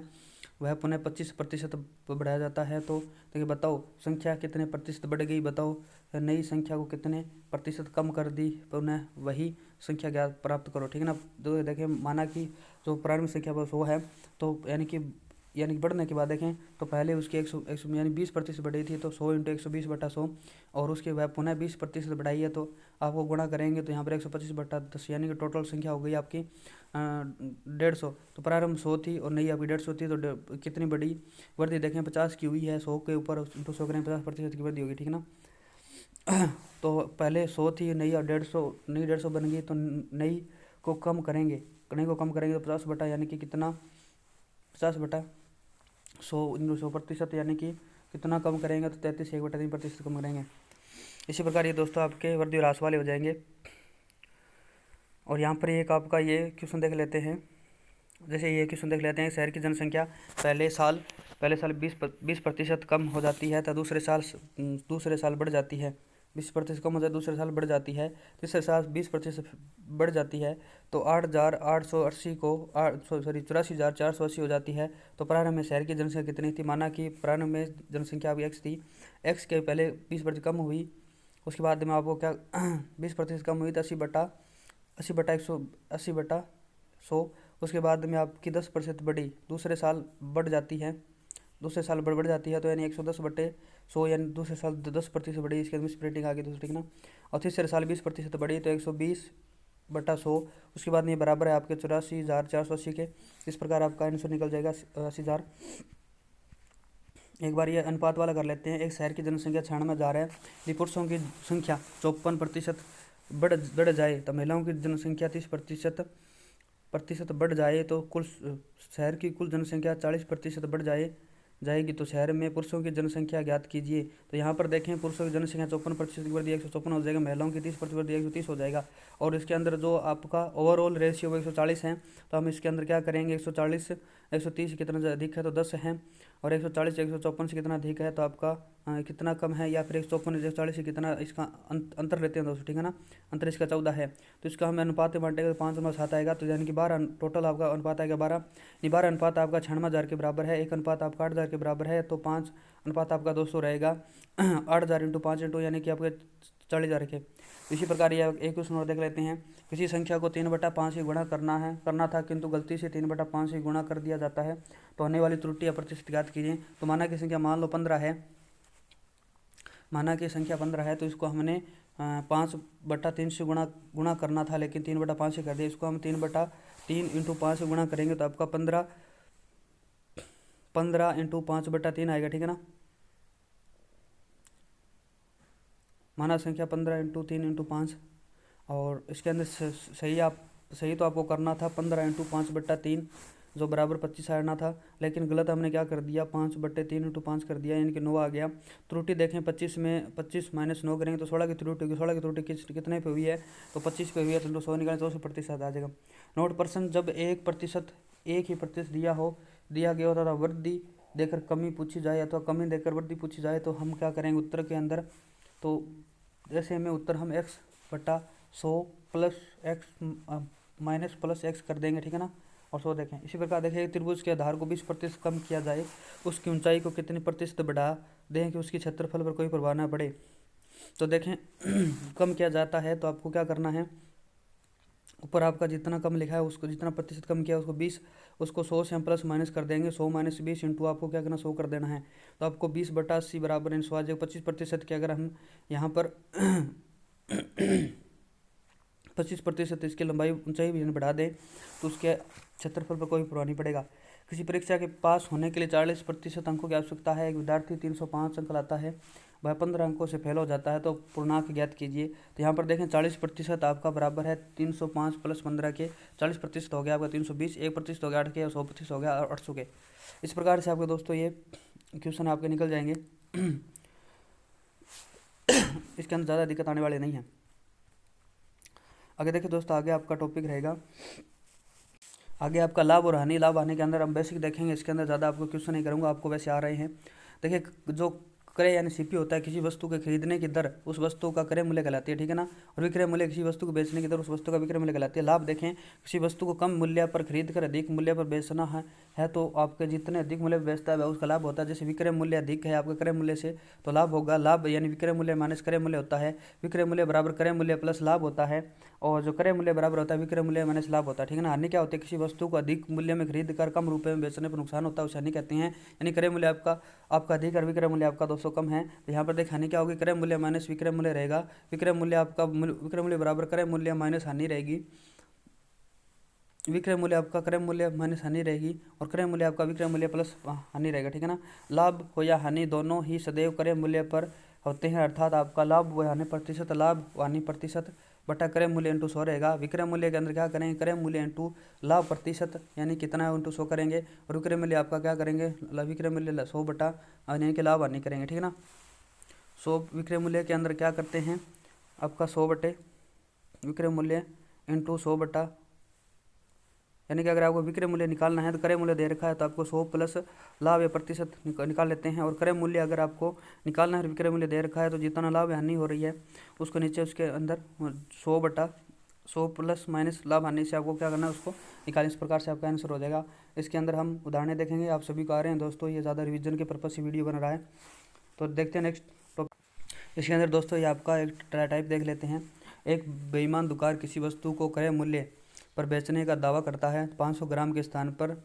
A: 25% बढ़ाया जाता है। तो देखिए बताओ संख्या कितने प्रतिशत बढ़ गई, बताओ नई संख्या को कितने प्रतिशत कम कर दी, पुनः वही संख्या ज्ञात प्राप्त करो, ठीक है ना। तो देखिए माना कि जो प्रारंभिक संख्या पर 100 है, तो यानी कि बढ़ने के बाद देखें तो पहले उसकी 100 यानी 20% बढ़ी थी, तो 100 इंटू 120/100, और उसके बाद पुनः 20% बढ़ाई है, तो आपको गुणा करेंगे तो यहाँ पर 125/10, यानी कि टोटल संख्या हो गई आपकी 150। तो प्रारंभ 100 थी और नई आपकी 150 थी, तो कितनी बड़ी वृद्धि देखें 50 की हुई है। 100 के ऊपर इंटू 100 करें 50% की वृद्धि होगी, ठीक है ना। तो पहले 100 थी, नई और 150 बन गई, तो नई को कम करेंगे तो 50 बटा, यानी कि कितना 50/100 इंटू 100%, यानी कि कितना कम करेंगे तो 33 1/3% कम करेंगे। इसी प्रकार ये दोस्तों आपके वर्दी और ह्रास वाले हो जाएंगे। और यहाँ पर एक आपका ये क्वेश्चन देख लेते हैं। जैसे ये क्वेश्चन देख लेते हैं, शहर की जनसंख्या पहले साल 20% कम हो जाती है तो दूसरे साल बढ़ जाती है। 20% कम हो जाए दूसरे साल बढ़ जाती है, तीसरे साल 20% बढ़ जाती है तो 8,880 को 84,480 हो जाती है। तो प्रारंभ में शहर की जनसंख्या कितनी थी? माना कि प्रारंभ में जनसंख्या अभी x थी, x के पहले 20% कम हुई, उसके बाद में आपको क्या 20% कम हुई तो 80/100, उसके बाद में आपकी 10% बढ़ी, दूसरे साल बढ़ जाती है, बढ़ जाती है तो यानी 110/100 यानी दूसरे साल 10% बढ़ी, इसके अंदर स्प्लिटिंग आ गई दूसरी, ठीक ना। और तीसरे साल 20% बढ़ी तो 120/100, उसके बाद ये बराबर है आपके 84,480 के। इस प्रकार आपका आंसर निकल जाएगा 80,000। एक बार ये अनुपात वाला कर लेते हैं। एक शहर की जनसंख्या 96,000 है, यदि पुरुषों की संख्या 54% बढ़ जाए तो महिलाओं की जनसंख्या 30% बढ़ जाए तो कुल शहर की कुल जनसंख्या 40% बढ़ जाएगी तो शहर में पुरुषों की जनसंख्या ज्ञात कीजिए। तो यहाँ पर देखें, पुरुषों की जनसंख्या 54% की बढ़ दी 154 हो जाएगा, महिलाओं की 30% बढ़ दी 130 हो जाएगा। और इसके अंदर जो आपका ओवरऑल रेशियो वो 140 है, तो हम इसके अंदर क्या करेंगे, 140 130 कितना अधिक है तो 10 है, और 140 154 से कितना अधिक है तो आपका कितना कम है, या फिर 154 140 से कितना इसका अंतर लेते हैं दोस्तों, ठीक है ना। अंतर इसका 14 है, तो इसका हम अनुपात में बांटेंगे तो 5:7 आएगा, तो यानी कि 12 टोटल आपका अनुपात आएगा 12। 12 अनुपात आपका 96,000 के बराबर है, एक अनुपात आपका 8,000 के बराबर है, तो 5 अनुपात आपका 200 रहेगा। 8,000 × 5 यानी कि आपके 40,000 के। इसी प्रकार ये एक क्वेश्चन और देख लेते हैं। किसी संख्या को 3/5 से गुणा करना था किंतु गलती से 3/5 से गुणा कर दिया जाता है तो होने वाली त्रुटि या प्रतिशत ज्ञात कीजिए। तो माना की संख्या मान लो 15 है, तो इसको हमने 5/3 से गुणा करना था, लेकिन 3/5 से कर दिया। इसको हम 3/3 × 5 से गुणा करेंगे तो आपका 15 × 5/3 आएगा, ठीक है ना। माना संख्या 15 × 3 × 5, और इसके अंदर सही तो आपको करना था 15 × 5/3 जो बराबर 25 आना था, लेकिन गलत हमने क्या कर दिया 5/3 × 5 कर दिया, यानी कि 9 आ गया। त्रुटि देखें 25 में 25 - 9 करेंगे तो 16 की त्रुटि होगी। 16 की त्रुटि कितने पे हुई है तो 25 पे हुई है, तो 100 निकालें तो 100% आ जाएगा। नोट परसेंट जब एक ही प्रतिशत दिया गया होता था, वृद्धि देकर कमी पूछी जाए अथवा कमी देकर वृद्धि पूछी जाए तो हम क्या करेंगे उत्तर के अंदर, तो जैसे में उत्तर हम x/100 plus x plus x कर देंगे, ठीक है ना। और 100 देखें। इसी प्रकार देखें, त्रिभुज के आधार को 20% कम किया जाए, उसकी ऊंचाई को कितनी प्रतिशत बढ़ा दें कि उसकी क्षेत्रफल पर कोई प्रभाव ना पड़े। तो देखें कम किया जाता है तो आपको क्या करना है, ऊपर आपका जितना कम लिखा है उसको जितना प्रतिशत कम किया उसको 20, उसको 100 से हम प्लस माइनस कर देंगे। 100 - 20 इंटू आपको क्या करना 100 कर देना है, तो आपको 20/80 बराबर 100 आ जाएगा। 25% के अगर हम यहाँ पर 25% इसकी लंबाई ऊंचाई भी बढ़ा दें तो उसके क्षेत्रफल पर कोई प्रभाव नहीं पड़ेगा। किसी परीक्षा के पास होने के लिए 40% अंकों की आवश्यकता है, एक विद्यार्थी 305 अंक लाता है, वह 15 अंकों से फेल हो जाता है, तो पूर्णांक ज्ञात कीजिए। तो यहाँ पर देखें 40% आपका बराबर है 305 + 15 के, 40% हो गया आपका 320, 1% हो गया 8 के, और 100% हो गया 800 के। इस प्रकार से आपके दोस्तों ये क्वेश्चन आपके निकल जाएंगे। इसके अंदर ज़्यादा दिक्कत आने वाले नहीं है। आगे देखिए दोस्तों, आगे आपका टॉपिक रहेगा, आगे आपका लाभ और हानि। लाभ हानि के अंदर हम बेसिक देखेंगे, इसके अंदर ज़्यादा आपको क्वेश्चन नहीं करूँगा, आपको वैसे आ रहे हैं। देखिए जो क्रय यानी सीपी होता है, किसी वस्तु के खरीदने की दर उस वस्तु का क्रय मूल्य कहलाती है, ठीक है ना। और विक्रय मूल्य किसी वस्तु को बेचने की दर उस वस्तु का विक्रय मूल्य कहलाती है। लाभ देखें, किसी वस्तु को कम मूल्य पर खरीद कर अधिक मूल्य पर बेचना है तो आपके जितने अधिक मूल्य पर बेचता है उसका लाभ होता है। जैसे विक्रय मूल्य अधिक है आपके क्रय मूल्य से तो लाभ होगा। लाभ यानी विक्रय मूल्य माइनस क्रय मूल्य होता है, विक्रय मूल्य बराबर क्रय मूल्य प्लस लाभ होता है, और जो क्रय मूल्य बराबर होता है विक्रय मूल्य माइनस लाभ होता है, ठीक है ना। हानि क्या होती है, किसी वस्तु को अधिक मूल्य में खरीद कर कम रुपये में बेचने पर नुकसान होता है, उसे हानि कहते हैं। यानी क्रय मूल्य आपका अधिक और विक्रय मूल्य आपका 200 कम है, तो यहाँ पर देख हानि क्या होगी, क्रय मूल्य माइनस विक्रय मूल्य रहेगा। विक्रय मूल्य बराबर क्रय मूल्य माइनस हानि रहेगी, विक्रय मूल्य आपका क्रय मूल्य माइनस हानि रहेगी, और क्रय मूल्य आपका विक्रय मूल्य प्लस हानि रहेगा, ठीक है ना। लाभ हो या हानि दोनों ही सदैव क्रय मूल्य पर होते हैं, अर्थात आपका लाभ व हानि प्रतिशत बटा क्रय मूल्य इंटू 100 रहेगा। विक्रय मूल्य के अंदर क्या करेंगे, क्रय मूल्य इंटू लाभ प्रतिशत यानी कितना है इंटू 100 करेंगे, और विक्रय मूल्य आपका क्या करेंगे, विक्रय मूल्य 100 बटा यानी कि लाभ हानि करेंगे, ठीक है ना। 100 विक्रय मूल्य के अंदर क्या करते हैं आपका 100 बटे विक्रय मूल्य इंटू 100 बटा, यानी कि अगर आपको विक्रय मूल्य निकालना है तो क्रय मूल्य दे रखा है तो आपको 100 प्लस लाभ या प्रतिशत निकाल लेते हैं, और क्रय मूल्य अगर आपको निकालना है विक्रय मूल्य दे रखा है तो जितना लाभ हानि हो रही है उसको नीचे उसके अंदर 100 बटा 100 प्लस माइनस लाभ हानि से आपको क्या करना है उसको निकालें। इस प्रकार से आपका आंसर हो जाएगा। इसके अंदर हम उदाहरणें देखेंगे, आप सभी को आ रहे हैं दोस्तों, ये ज़्यादा रिविजन के पर्पज से वीडियो बन रहा है। तो देखते हैं नेक्स्ट टॉपिक। इसके अंदर दोस्तों ये आपका एक टाइप देख लेते हैं। एक बेईमान दुकान किसी वस्तु को क्रय मूल्य पर बेचने का दावा करता है, 500 ग्राम के स्थान पर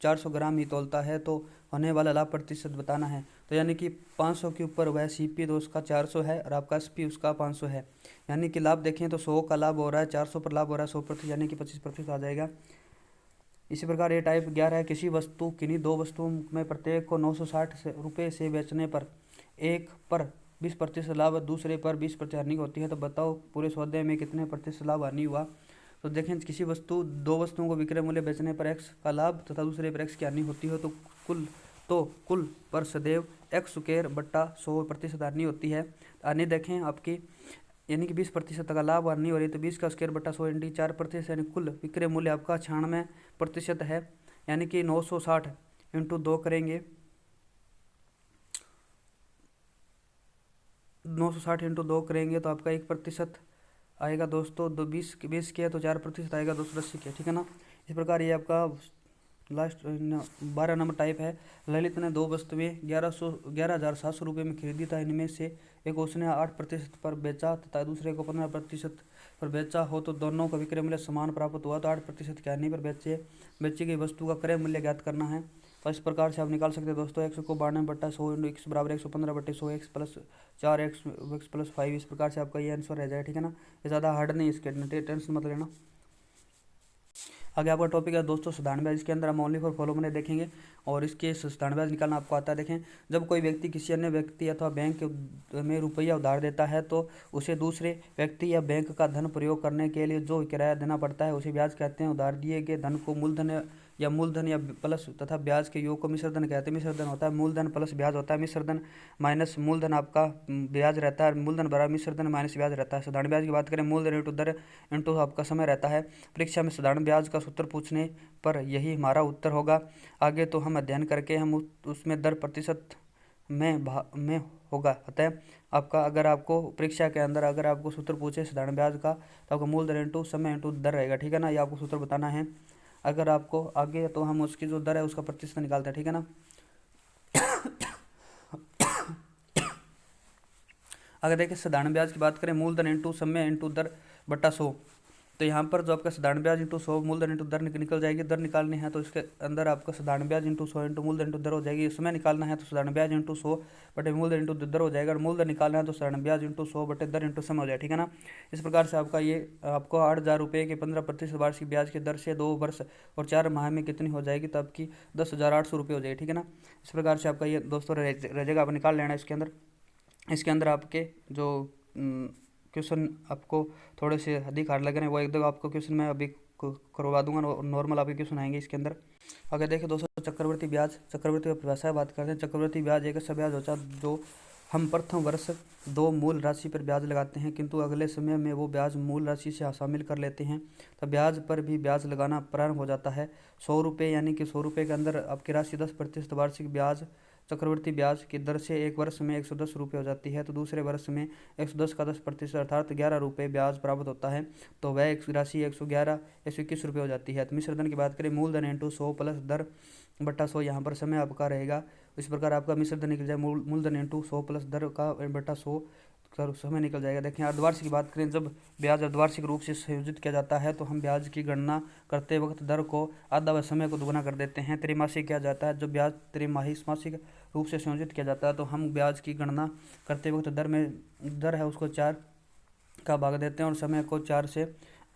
A: 400 ग्राम ही तोलता है, तो होने वाला लाभ प्रतिशत बताना है। तो यानी कि 500 के ऊपर वह सीपी तो उसका 400 है और आपका एसपी उसका 500 है, यानी कि लाभ देखें तो 100 का लाभ हो रहा है, 400 पर लाभ हो रहा है 100% यानी कि 25% आ जाएगा। इसी प्रकार ये टाइप 11 है, किसी वस्तु किन्हीं दो वस्तुओं में प्रत्येक को 960 रुपये से बेचने पर एक पर 20% लाभ, दूसरे पर 20% हानि होती है, तो बताओ पूरे सौदे में कितने प्रतिशत लाभ हानि हुआ। तो देखें किसी दो वस्तुओं को विक्रय मूल्य बेचने पर x का लाभ तथा दूसरे पर x की हानि होती है, तो कुल पर सदैव x² बट्टा 100% हानि होती है। हानि देखें आपकी यानी कि 20% का लाभ हानि हो रही है, तो 20 का स्क्वायर बटा 100 इंटू 4% यानी कुल विक्रय मूल्य आपका 96% है, यानी कि 960 इंटू 2 करेंगे, 960 इंटू 2 करेंगे तो आपका 1% आएगा दोस्तों। 20 के तो 4% आएगा 280 के, ठीक है ना। इस प्रकार ये आपका लास्ट 12 नंबर टाइप है। ललित ने दो वस्तुएं 11,700 रुपये में खरीदी था, इनमें से एक उसने 8% पर बेचा तथा दूसरे को 15% पर बेचा हो, तो दोनों का विक्रय मूल्य समान प्राप्त हुआ, तो 8% की हानि पर बेची गई वस्तु का क्रय मूल्य ज्ञात करना है। तो इस प्रकार से आप निकाल सकते हैं दोस्तों। x को 92 बट्टा 100 इंटू x बराबर 115 बटे 100 x प्लस 4x प्लस 5, इस प्रकार से आपका ये आंसर रह जाएगा, ठीक है ना। ये ज़्यादा हार्ड नहीं, इसके टेंशन मत लेना। आगे आपका टॉपिक है दोस्तों साधारण ब्याज। इसके अंदर हम ओनली फॉर फॉलो मनी देखेंगे और इसके साधारण ब्याज निकालना आपको आता है। देखें, जब कोई व्यक्ति किसी अन्य व्यक्ति अथवा बैंक में रुपया उधार देता है तो उसे दूसरे व्यक्ति या बैंक का धन प्रयोग करने के लिए जो किराया देना पड़ता है उसे ब्याज कहते हैं। उधार दिए गए धन को मूलधन या प्लस तथा ब्याज के योग को मिश्र धन कहते हैं। मिश्र धन होता है मूलधन प्लस ब्याज होता है, मिश्र धन माइनस मूलधन आपका ब्याज रहता है, मूलधन बराबर मिश्र धन माइनस ब्याज रहता है। साधारण ब्याज की बात करें, मूलधन इंटू दर इंटू आपका समय रहता है। परीक्षा में साधारण ब्याज का सूत्र पूछने पर यही हमारा उत्तर होगा। आगे तो हम अध्ययन करके हम उसमें दर प्रतिशत में होगा। अतः आपका अगर आपको परीक्षा के अंदर अगर आपको सूत्र पूछे साधारण ब्याज का तो आपका मूलधन इंटू समय इंटू दर रहेगा, ठीक है ना। ये आपको सूत्र बताना है। अगर आपको आगे तो हम उसकी जो दर है उसका प्रतिशत निकालते हैं, ठीक है ना। अगर देखिए साधारण ब्याज की बात करें, मूलधन इंटू समय इंटू दर बटा 100, तो यहाँ पर जो आपका साधारण ब्याज इंटू 100 मूलधन इंटू दर निकल जाएगी। दर निकालनी है तो इसके अंदर आपका साधारण ब्याज इंटू 100 इंटू मूलधन इंटू दर हो जाएगी। समय निकालना है तो साधारण ब्याज इंटू 100 बटे मूलधन इंटू दर हो जाएगा, और मूलधन निकालना है तो साधारण ब्याज इंटू 100 बटे दर इंटू समय हो जाएगा, ठीक है ना। इस प्रकार से आपका ये आपको 8,000 रुपये के 15% वार्षिक ब्याज की दर से 2 वर्ष और 4 माह में कितनी हो जाएगी, तो आपकी 10,800 रुपये हो जाएगी, ठीक है ना। इस प्रकार से आपका ये दोस्तों रह जाएगा, आप निकाल लेना। इसके अंदर आपके जो क्वेश्चन आपको थोड़े से अधिक हार्ड लग रहे हैं वो एकदम आपको क्वेश्चन मैं अभी करवा दूंगा, नॉर्मल आपके क्वेश्चन आएंगे इसके अंदर। अगर देखिए दोस्तों चक्रवर्ती की परिभाषा बात करते हैं। चक्रवर्ती ब्याज एक ऐसा ब्याज होता है जो हम प्रथम वर्ष 2 मूल राशि पर ब्याज लगाते हैं, किंतु अगले समय में वो ब्याज मूल राशि से शामिल कर लेते हैं, तो ब्याज पर भी ब्याज लगाना प्रारंभ हो जाता है। 100 रुपये यानी कि 100 रुपये के अंदर आपकी राशि 10% वार्षिक ब्याज चक्रवर्ती ब्याज की दर से एक वर्ष में 110 रुपये हो जाती है, तो दूसरे वर्ष में 110 का 10% अर्थात 11 रुपये ब्याज प्राप्त होता है, तो वह राशि 121 रुपये हो जाती है। तो मिश्र धन की बात करें, मूलधन इंटू 100 प्लस दर बट्टा 100, यहाँ पर समय आपका रहेगा। इस प्रकार आपका मिश्र धन निकल जाए मूलधन इंटू 100 प्लस दर का बट्टा 100 समय निकल जाएगा। देखें अर्धवार्षिक की बात करें, जब ब्याज अर्धवार्षिक रूप से संयोजित किया जाता है तो हम ब्याज की गणना करते वक्त दर को आधा व समय को दुगुना कर देते हैं। त्रैमासिक किया जाता है, जब ब्याज त्रैमासिक रूप से संयोजित किया जाता है तो हम ब्याज की गणना करते वक्त दर है उसको 4 का भाग देते हैं और समय को 4 से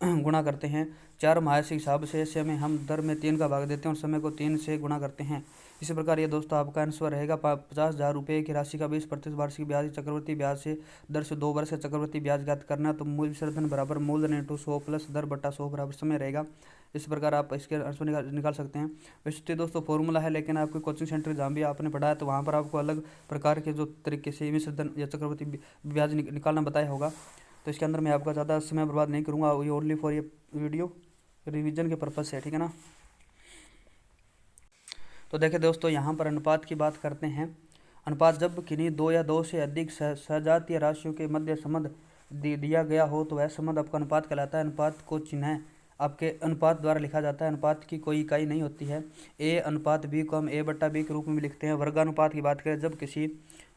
A: गुणा करते हैं। 4 माह के हिसाब से समय हम दर में 3 का भाग देते हैं और समय को 3 से गुणा करते हैं। इसी प्रकार ये दोस्तों आपका आंसर रहेगा 50,000 रुपये की राशि का 20% वार्षिक ब्याज चक्रवर्ती ब्याज से दर से 2 वर्ष का चक्रवर्ती ब्याज ज्ञात करना। तो मूल विसर्जन बराबर मूलधन इंटू 100 प्लस दर बटा 100 बराबर समय रहेगा। इस प्रकार आप इसके आंसर निकाल सकते हैं। वैसे तो दोस्तों फॉर्मूला है, लेकिन आपके कोचिंग सेंटर जहाँ भी आपने पढ़ा है तो वहाँ पर आपको अलग प्रकार के जो तरीके से विसर्जन या चक्रवर्ती ब्याज निकालना बताया होगा। तो इसके अंदर मैं आपका ज़्यादा समय बर्बाद नहीं करूँगा, ये ओनली फॉर ये वीडियो रिवीजन के पर्पज़ से, ठीक है ना। तो देखिए दोस्तों, यहाँ पर अनुपात की बात करते हैं। अनुपात जब किन्हीं 2 या 2 से अधिक सजातीय राशियों के मध्य संबंध दिया गया हो तो वह संबंध आपका अनुपात कहलाता है। अनुपात को चिन्ह आपके अनुपात द्वारा लिखा जाता है। अनुपात की कोई इकाई नहीं होती है। ए अनुपात बी को हम ए बटा बी के रूप में भी लिखते हैं। वर्गानुपात की बात करें, जब किसी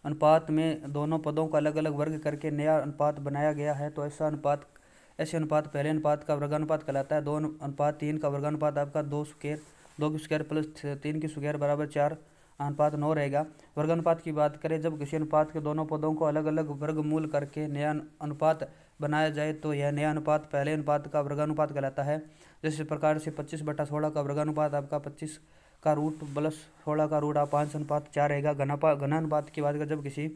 A: अनुपात में दोनों पदों का अलग अलग वर्ग करके नया अनुपात बनाया गया है तो ऐसे अनुपात पहले अनुपात का वर्गानुपात कहलाता है। 2:3 का वर्गानुपात आपका 2 की स्क्वायर प्लस 3 की स्क्वायर बराबर 4 अनुपात 9 रहेगा। वर्गानुपात की बात करें, जब किसी अनुपात के दोनों पदों को अलग अलग वर्गमूल करके नया अनुपात बनाया जाए तो यह नया अनुपात पहले अनुपात का वर्गानुपात कहलाता है। जिस प्रकार से 25/16 का वर्गानुपात आपका 25 का रूट प्लस 16 का रूट आप 5:4 रहेगा। घनानुपात की बात करें, जब किसी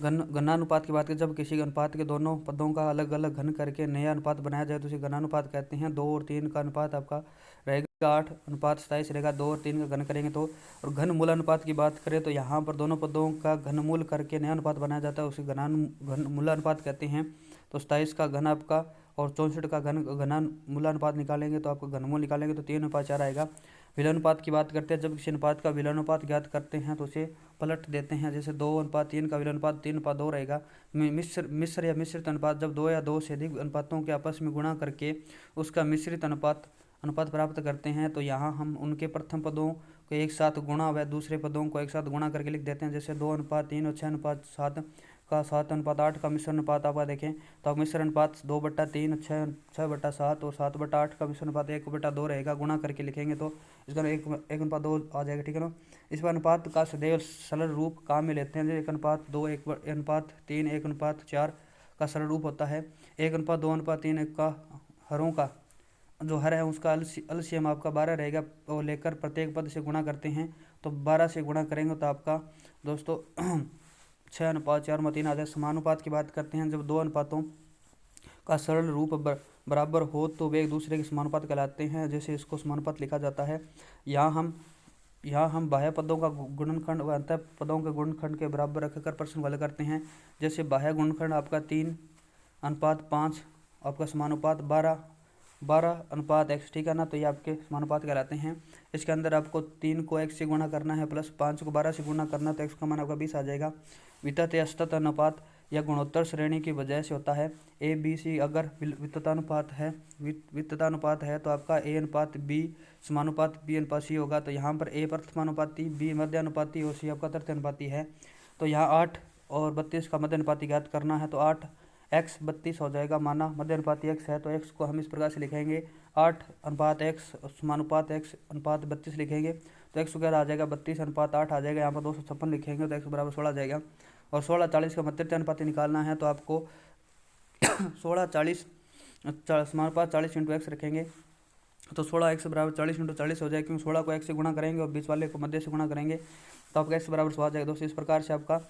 A: घनानुपात की बात करें, जब किसी अनुपात के दोनों पदों का अलग अलग घन करके नया अनुपात बनाया जाए तो उसे घनानुपात कहते हैं। 2 और 3 का अनुपात आपका रहेगा 8:27 रहेगा। 2 और 3 का घन करेंगे तो। और घन मूलानुपात की बात करें तो यहाँ पर दोनों पदों का घनमूल करके नया अनुपात बनाया जाता है, उसे घन मूलानुपात कहते हैं। तो 27 का घन आपका और 64 का घन मूलानुपात निकालेंगे तो आपको घनमूल निकालेंगे तो 3:4 आएगा। विलोमानुपात की बात करते हैं, जब किसी अनुपात का विलोमानुपात ज्ञात करते हैं तो उसे पलट देते हैं। जैसे 2:3 का विलोमानुपात 3:2 रहेगा। मिश्र या मिश्रित अनुपात, जब 2 या 2 से अधिक अनुपातों के आपस में गुणा करके उसका मिश्रित अनुपात प्राप्त करते हैं तो यहाँ हम उनके प्रथम पदों को एक साथ गुणा व दूसरे पदों को एक साथ गुणा करके लिख देते हैं। जैसे 2:3 और 6:7 का 7:8 का मिश्रण अनुपात आपका देखें तो आप मिश्रण अनुपात 2/3 6/7 और 7/8 का मिश्रण अनुपात 1/2 रहेगा। गुणा करके लिखेंगे तो इसका 1:2 आ जाएगा, ठीक है ना। इस अनुपात का सदैव सरल रूप काम में लेते हैं। जो 1:2 1:3 1:4 का सरल रूप होता है। 1:2 1:3 का हरों का जो हर है उसका एलसीएम आपका 12 रहेगा और लेकर प्रत्येक पद से गुणा करते हैं तो 12 से गुणा करेंगे तो आपका दोस्तों 6:4:3 आ जाए। समानुपात की बात करते हैं, जब 2 अनुपातों का सरल रूप बराबर हो तो वे एक दूसरे के समानुपात कहलाते हैं। जैसे इसको समानुपात लिखा जाता है। यहाँ हम बाह्य पदों का गुणनखंड व अंतः पदों के गुणनखंड के बराबर रखकर प्रश्न हल करते हैं। जैसे बाह्य गुणनखंड आपका 3:5 आपका समानुपात 12:x, ठीक है ना। तो ये आपके समानुपात कहलाते हैं। इसके अंदर आपको 3 को x से गुणा करना है प्लस 5 को 12 से गुणा करना, तो x का मान आपका 20 आ जाएगा। वितत या असतत अनुपात या गुणोत्तर श्रेणी की वजह से होता है। ए बी सी अगर वित्ततानुपात है तो आपका A:B समानुपात B:C होगा। तो यहाँ पर A प्रथमानुपाती, B मध्यानुपाती और C आपका तृतीयानुपाती है। तो यहाँ 8 और 32 का मध्यानुपाती ज्ञात करना है तो 8x 32 हो जाएगा। माना मध्यानुपाती x है तो x को हम इस प्रकार से लिखेंगे 8:x समानुपात x अनुपात 32 लिखेंगे तो x वगैरह आ जाएगा 32:8 आ जाएगा। यहाँ पर 256 लिखेंगे तो x बराबर 16 आ जाएगा। और 16:40 का तृतीयानुपाती निकालना है तो आपको 16:40 समानुपात 40 × x रखेंगे तो 16x बराबर 40 × 40 हो जाएगा, क्योंकि 16 को x से गुणा करेंगे और बीच वाले को मध्य से गुणा करेंगे तो आपका x बराबर 100 आ जाएगा। दोस्तों इस प्रकार से आपका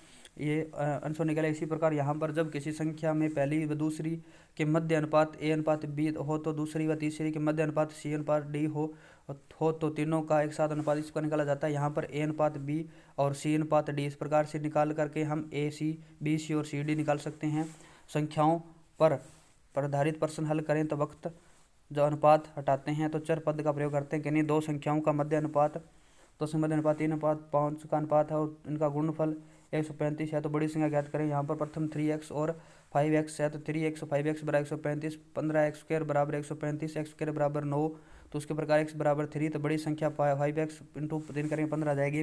A: ये आंसर निकला। इसी प्रकार यहाँ पर जब किसी संख्या में पहली व दूसरी के मध्य अनुपात A:B हो तो दूसरी व तीसरी के मध्य अनुपात C:D हो तो तीनों का एक साथ अनुपात इसका निकाला जाता है। यहाँ पर A:B और C:D इस प्रकार से निकाल करके हम AC BC और CD निकाल सकते हैं। संख्याओं पर आधारित प्रश्न हल करें तो वक्त जो अनुपात हटाते हैं तो चर पद का प्रयोग करते हैं। यानी दो संख्याओं का मध्य अनुपात 3:5 का अनुपात है और इनका गुणनफल 135 है तो बड़ी संख्या ज्ञात करें। यहाँ पर प्रथम 3x और 5x है तो 3x और 5x बराबर 135, 15x² बराबर 135, x² बराबर 9 तो उसके प्रकार x बराबर 3 तो बड़ी संख्या 5x × 3 करेंगे 15 आ जाएगी।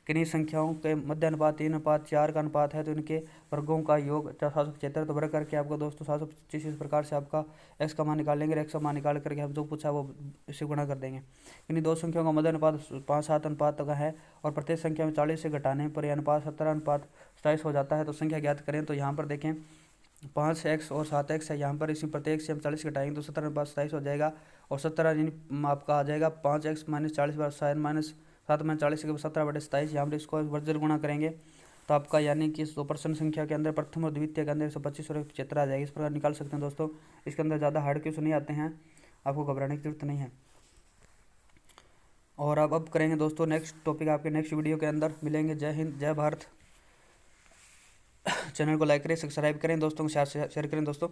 A: किन्हीं संख्याओं के मध्य अनुपात 3:4 का अनुपात है तो इनके वर्गों का योग 775 तो वर्ग करके आपको दोस्तों 725 इस प्रकार से आपका x का मान निकालेंगे। x का मान निकाल करके हम जो पूछा वो इससे गुणा कर देंगे। इन्हीं दो संख्याओं का मध्य अनुपात 5:7 अनुपात का है और प्रत्येक संख्या में 40 से घटाने पर यह अनुपात 17:27 हो जाता है। तो संख्या ज्ञात करें तो यहाँ पर देखें 5x और 7x है यहाँ पर, इसी प्रत्येक से हम 40 घटाएंगे तो 17 पास 27 हो जाएगा। और 17 यानी आपका आ जाएगा 5x माइनस 40 बार 7 माइनस 7 माइनस 40 के 17/27। यहाँ पर इसको वर्जर गुणा करेंगे तो आपका यानी कि 100% संख्या के अंदर प्रथम और द्वितीय के अंदर 125 और 75 आ जाएगी। इस प्रकार निकाल सकते हैं दोस्तों। इसके अंदर ज़्यादा हार्ड क्वेश्चन नहीं आते हैं, आपको घबराने की जरूरत नहीं है। और अब करेंगे दोस्तों नेक्स्ट टॉपिक, आपके नेक्स्ट वीडियो के अंदर मिलेंगे। जय हिंद, जय भारत। चैनल को लाइक करें, सब्सक्राइब करें, दोस्तों के साथ शेयर करें दोस्तों।